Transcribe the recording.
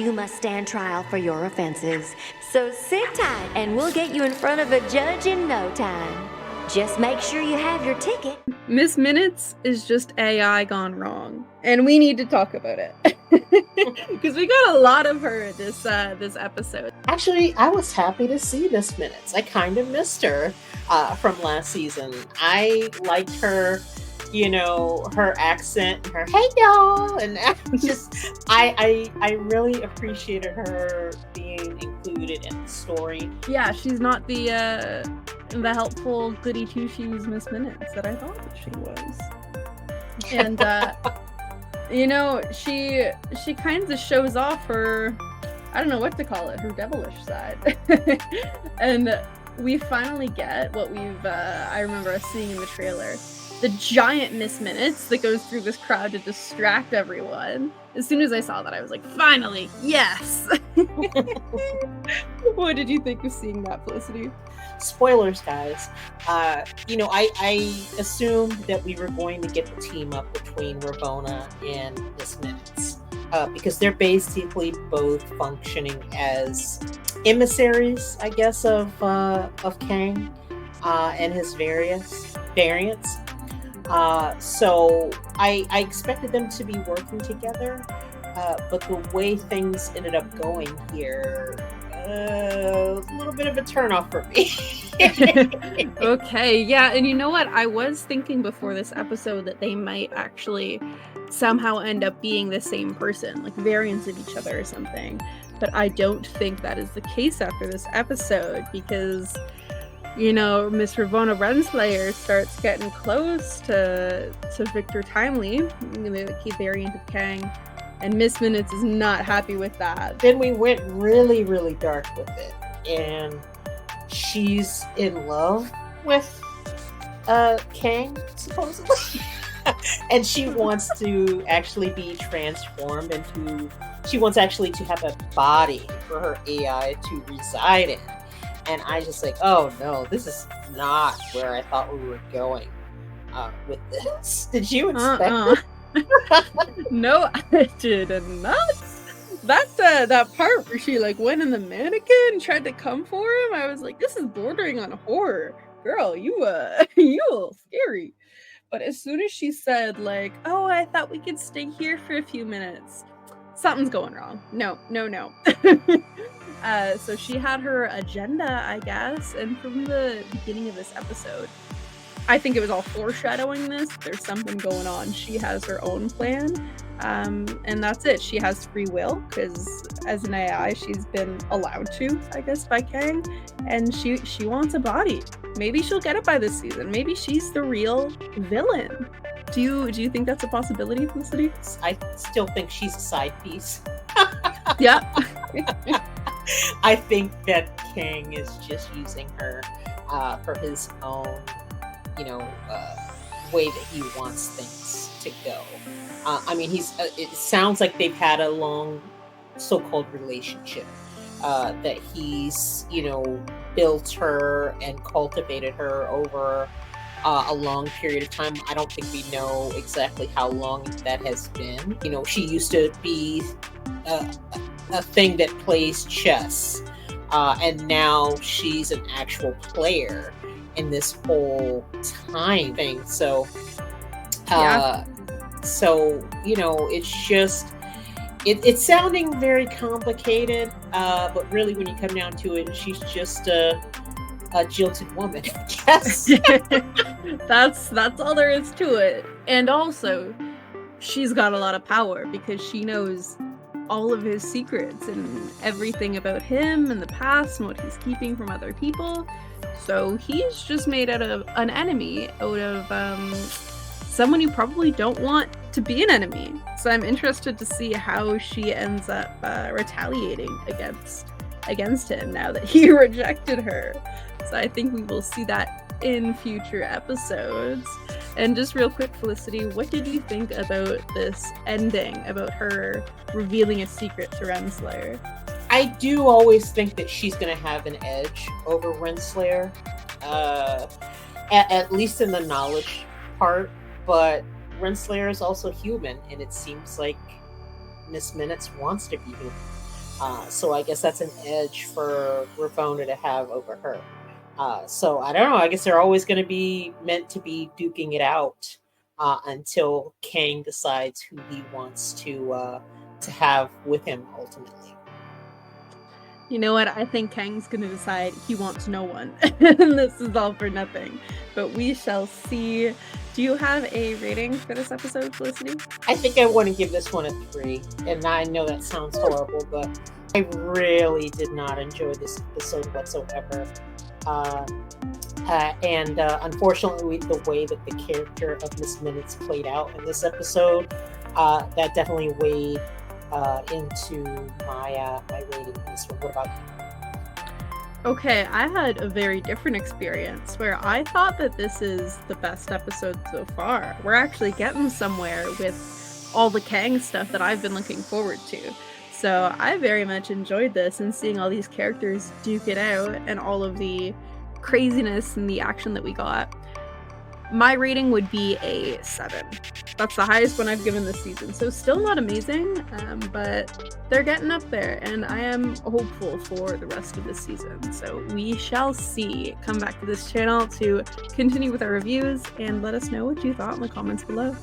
You must stand trial for your offenses. So sit tight and we'll get you in front of a judge in no time. Just make sure you have your ticket. Miss Minutes is just AI gone wrong, and we need to talk about it because we got a lot of her this episode. Actually, I was happy to see Miss Minutes. I kind of missed her from last season. I liked her, her accent, her "Hey y'all," and I really appreciated her being included in the story. Yeah, she's not the helpful goody two shoes Miss Minutes that I thought that she was. And she kind of shows off her, I don't know what to call it, her devilish side. And we finally get what I remember us seeing in the trailer. The giant Miss Minutes that goes through this crowd to distract everyone. As soon as I saw that, I was like, finally, yes! What did you think of seeing that, Felicity? Spoilers, guys. I assumed that we were going to get the team up between Ravonna and Miss Minutes. Because they're basically both functioning as emissaries, I guess, of Kang and his variants. So I expected them to be working together, but the way things ended up going here, a little bit of a turnoff for me. Okay, yeah, and you know what? I was thinking before this episode that they might actually somehow end up being the same person, like variants of each other or something. But I don't think that is the case after this episode, because Miss Ravonna Renslayer starts getting close to Victor Timely, the key variant of Kang, and Miss Minutes is not happy with that. Then we went really, really dark with it, and she's in love with Kang, supposedly. And she wants to actually be transformed she wants actually to have a body for her AI to reside in. And I just like, oh no, this is not where I thought we were going with this. Did you expect it? No, I did not. That part where she went in the mannequin and tried to come for him, I was like, this is bordering on horror. Girl, you a little scary. But as soon as she said oh, I thought we could stay here for a few minutes, something's going wrong. No. So she had her agenda, I guess, and from the beginning of this episode, I think it was all foreshadowing this. There's something going on. She has her own plan, and that's it. She has free will, because as an AI, she's been allowed to, I guess, by Kang, and she wants a body. Maybe she'll get it by this season. Maybe she's the real villain. Do you think that's a possibility, Felicity? I still think she's a side piece. Yeah. I think that Kang is just using her for his own, way that he wants things to go. It sounds like they've had a long so-called relationship, that he's, built her and cultivated her over a long period of time. I don't think we know exactly how long that has been. She used to be a thing that plays chess, and now she's an actual player in this whole time thing. So it's just it's sounding very complicated, but really when you come down to it, she's just a jilted woman, I guess. That's all there is to it. And also, she's got a lot of power because she knows all of his secrets and everything about him and the past and what he's keeping from other people. So he's just made out of an enemy out of someone you probably don't want to be an enemy. So I'm interested to see how she ends up retaliating against him now that he rejected her. So I think we will see that in future episodes. And just real quick, Felicity, what did you think about this ending, about her revealing a secret to Renslayer? I do always think that she's going to have an edge over Renslayer, at least in the knowledge part, but Renslayer is also human, and it seems like Miss Minutes wants to be human. So I guess that's an edge for Ravonna to have over her. So I don't know. I guess they're always going to be meant to be duking it out until Kang decides who he wants to have with him ultimately. You know what? I think Kang's gonna decide he wants no one, and this is all for nothing. But we shall see. Do you have a rating for this episode, Felicity? I think I want to give this one a 3. And I know that sounds horrible, but I really did not enjoy this episode whatsoever. And unfortunately, the way that the character of Miss Minutes played out in this episode, that definitely weighed into my rating in this one. What about you? Okay, I had a very different experience where I thought that this is the best episode so far. We're actually getting somewhere with all the Kang stuff that I've been looking forward to. So I very much enjoyed this, and seeing all these characters duke it out and all of the craziness and the action that we got. My rating would be a 7. That's the highest one I've given this season. So still not amazing, but they're getting up there, and I am hopeful for the rest of this season. So we shall see. Come back to this channel to continue with our reviews, and let us know what you thought in the comments below.